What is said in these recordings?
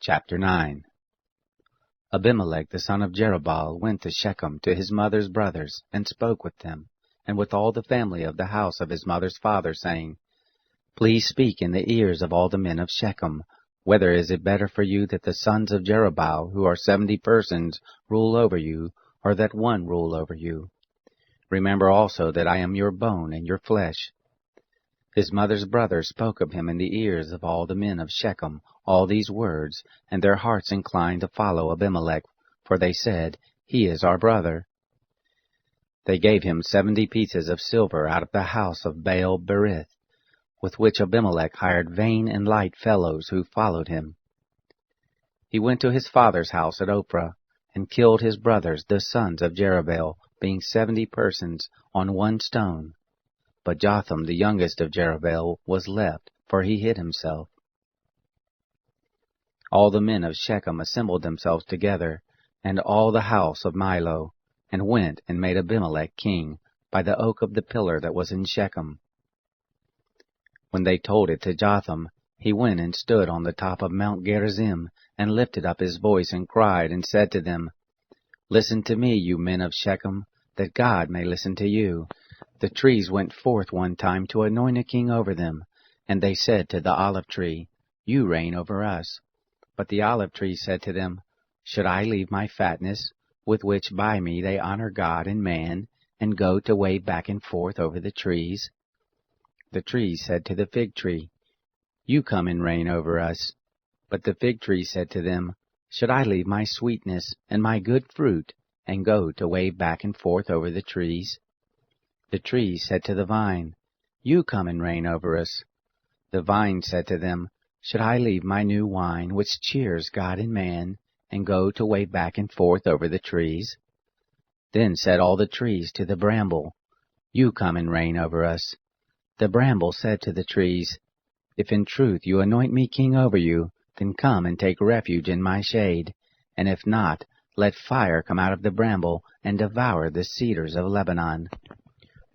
Chapter 9. Abimelech the son of Jerubbaal went to Shechem to his mother's brothers, and spoke with them, and with all the family of the house of his mother's father, saying, Please speak in the ears of all the men of Shechem, whether is it better for you that the sons of Jerubbaal, who are 70 persons, rule over you, or that one rule over you? Remember also that I am your bone and your flesh. His mother's brothers spoke of him in the ears of all the men of Shechem all these words, and their hearts inclined to follow Abimelech, for they said, He is our brother. They gave him 70 pieces of silver out of the house of Baal-berith, with which Abimelech hired vain and light fellows who followed him. He went to his father's house at Ophrah, and killed his brothers, the sons of Jerubbaal, being 70 persons, on one stone. But Jotham, the youngest of Jerubbaal, was left, for he hid himself. All the men of Shechem assembled themselves together, and all the house of Milo, and went and made Abimelech king, by the oak of the pillar that was in Shechem. When they told it to Jotham, he went and stood on the top of Mount Gerizim, and lifted up his voice, and cried, and said to them, Listen to me, you men of Shechem, that God may listen to you. The trees went forth one time to anoint a king over them, and they said to the olive tree, You reign over us. But the olive tree said to them, Should I leave my fatness, with which by me they honor God and man, and go to wave back and forth over the trees? The trees said to the fig tree, You come and reign over us. But the fig tree said to them, Should I leave my sweetness and my good fruit, and go to wave back and forth over the trees? The trees said to the vine, You come and reign over us. The vine said to them, Should I leave my new wine, which cheers God and man, and go to wave back and forth over the trees? Then said all the trees to the bramble, You come and reign over us. The bramble said to the trees, If in truth you anoint me king over you, then come and take refuge in my shade, and if not, let fire come out of the bramble, and devour the cedars of Lebanon.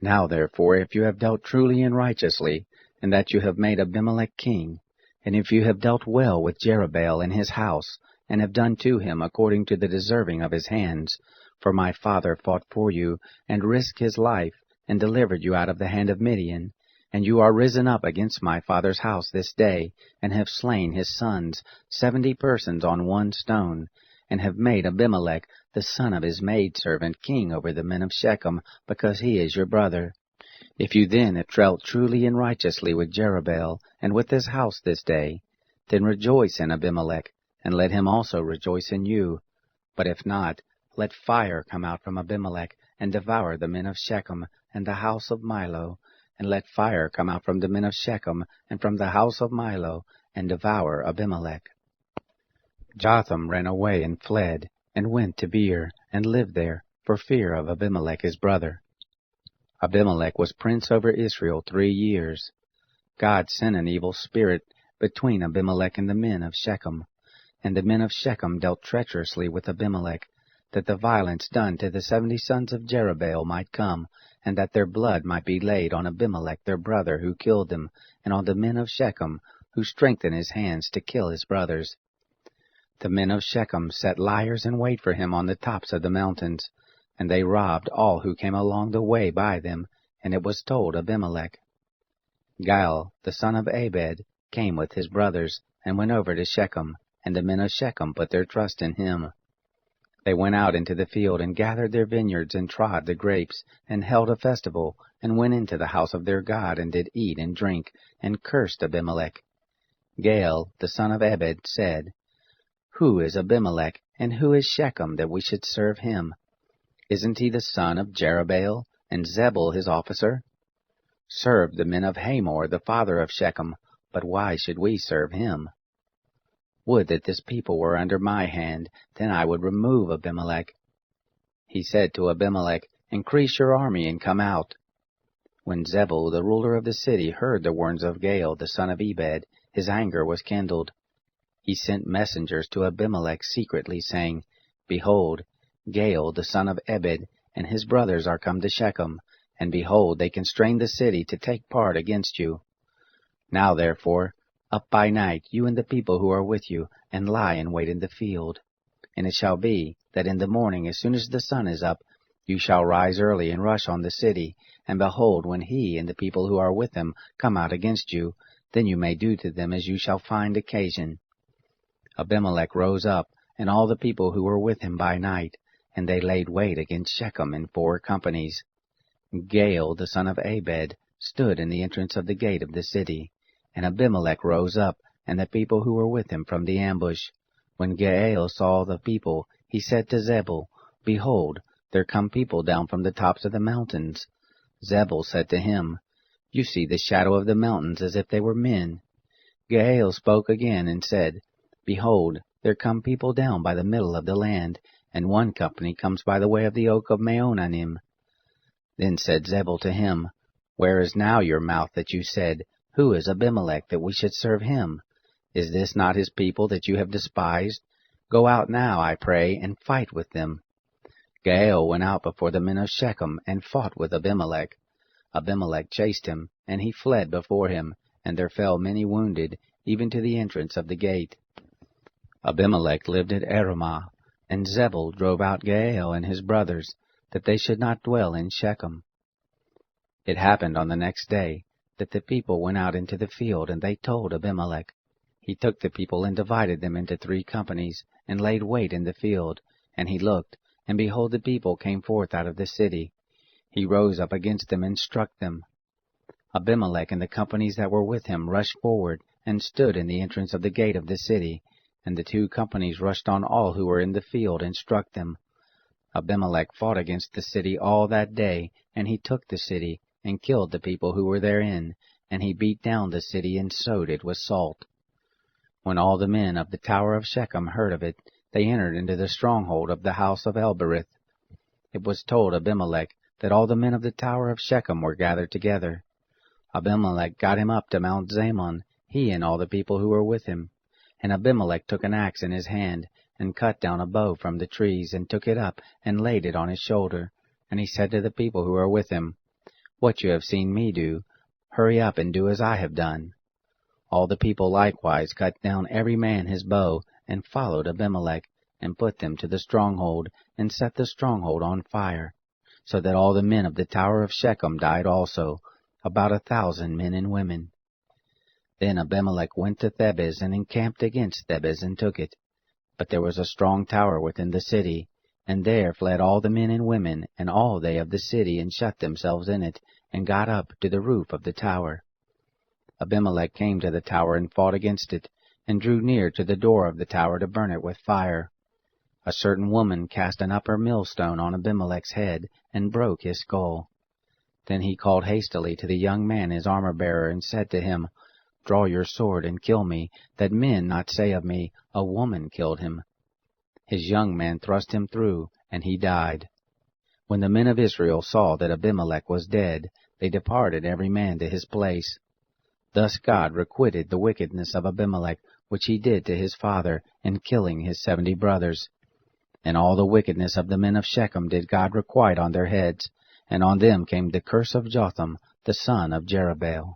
Now therefore, if you have dealt truly and righteously, and that you have made Abimelech king, and if you have dealt well with Jerubbaal and his house, and have done to him according to the deserving of his hands, for my father fought for you, and risked his life, and delivered you out of the hand of Midian, and you are risen up against my father's house this day, and have slain his sons, 70 persons on one stone, and have made Abimelech, the son of his maidservant, king over the men of Shechem, because he is your brother. If you then have dealt truly and righteously with Jerubbaal, and with his house this day, then rejoice in Abimelech, and let him also rejoice in you. But if not, let fire come out from Abimelech, and devour the men of Shechem, and the house of Milo, and let fire come out from the men of Shechem, and from the house of Milo, and devour Abimelech. Jotham ran away and fled, and went to Beer, and lived there, for fear of Abimelech his brother. Abimelech was prince over Israel 3 years. God sent an evil spirit between Abimelech and the men of Shechem, and the men of Shechem dealt treacherously with Abimelech, that the violence done to the 70 sons of Jerubbaal might come, and that their blood might be laid on Abimelech their brother who killed them, and on the men of Shechem, who strengthened his hands to kill his brothers. The men of Shechem set liers in wait for him on the tops of the mountains, and they robbed all who came along the way by them, and it was told Abimelech. Gaal, the son of Abed, came with his brothers, and went over to Shechem, and the men of Shechem put their trust in him. They went out into the field, and gathered their vineyards, and trod the grapes, and held a festival, and went into the house of their God, and did eat and drink, and cursed Abimelech. Gaal, the son of Ebed, said, Who is Abimelech, and who is Shechem, that we should serve him? Isn't he the son of Jerubbaal, and Zebul his officer? Serve the men of Hamor, the father of Shechem, but why should we serve him? Would that this people were under my hand, then I would remove Abimelech. He said to Abimelech, Increase your army, and come out. When Zebul, the ruler of the city, heard the words of Gaal, the son of Ebed, his anger was kindled. He sent messengers to Abimelech secretly, saying, Behold, Gaal, the son of Ebed, and his brothers are come to Shechem, and behold, they constrain the city to take part against you. Now therefore, Up by night, you and the people who are with you, and lie in wait in the field. And it shall be, that in the morning, as soon as the sun is up, you shall rise early and rush on the city, and behold, when he and the people who are with him come out against you, then you may do to them as you shall find occasion. Abimelech rose up, and all the people who were with him by night, and they laid wait against Shechem in 4 companies. Gaal, the son of Abed, stood in the entrance of the gate of the city. And Abimelech rose up, and the people who were with him from the ambush. When Gaal saw the people, he said to Zebul, Behold, there come people down from the tops of the mountains. Zebul said to him, You see the shadow of the mountains as if they were men. Gaal spoke again and said, Behold, there come people down by the middle of the land, and one company comes by the way of the oak of Maonanim. Then said Zebul to him, Where is now your mouth that you said, Who is Abimelech, that we should serve him? Is this not his people that you have despised? Go out now, I pray, and fight with them. Gaal went out before the men of Shechem, and fought with Abimelech. Abimelech chased him, and he fled before him, and there fell many wounded, even to the entrance of the gate. Abimelech lived at Aramah, and Zebul drove out Gaal and his brothers, that they should not dwell in Shechem. It happened on the next day, that the people went out into the field, and they told Abimelech. He took the people and divided them into 3 companies, and laid wait in the field. And he looked, and behold, the people came forth out of the city. He rose up against them and struck them. Abimelech and the companies that were with him rushed forward, and stood in the entrance of the gate of the city. And the 2 companies rushed on all who were in the field, and struck them. Abimelech fought against the city all that day, and he took the city, and killed the people who were therein, and he beat down the city and sowed it with salt. When all the men of the tower of Shechem heard of it, they entered into the stronghold of the house of Elbereth. It was told Abimelech that all the men of the tower of Shechem were gathered together. Abimelech got him up to Mount Zamon, he and all the people who were with him. And Abimelech took an axe in his hand, and cut down a bow from the trees, and took it up, and laid it on his shoulder. And he said to the people who were with him, What you have seen me do, hurry up and do as I have done. All the people likewise cut down every man his bow, and followed Abimelech, and put them to the stronghold, and set the stronghold on fire, so that all the men of the tower of Shechem died also, about 1,000 men and women. Then Abimelech went to Thebez, and encamped against Thebez, and took it. But there was a strong tower within the city, and there fled all the men and women, and all they of the city, and shut themselves in it, and got up to the roof of the tower. Abimelech came to the tower, and fought against it, and drew near to the door of the tower to burn it with fire. A certain woman cast an upper millstone on Abimelech's head, and broke his skull. Then he called hastily to the young man his armor-bearer, and said to him, Draw your sword, and kill me, that men not say of me, A woman killed him. His young man thrust him through, and he died. When the men of Israel saw that Abimelech was dead, they departed every man to his place. Thus God requited the wickedness of Abimelech, which he did to his father, in killing his 70 brothers. And all the wickedness of the men of Shechem did God requite on their heads, and on them came the curse of Jotham, the son of Jerubbaal.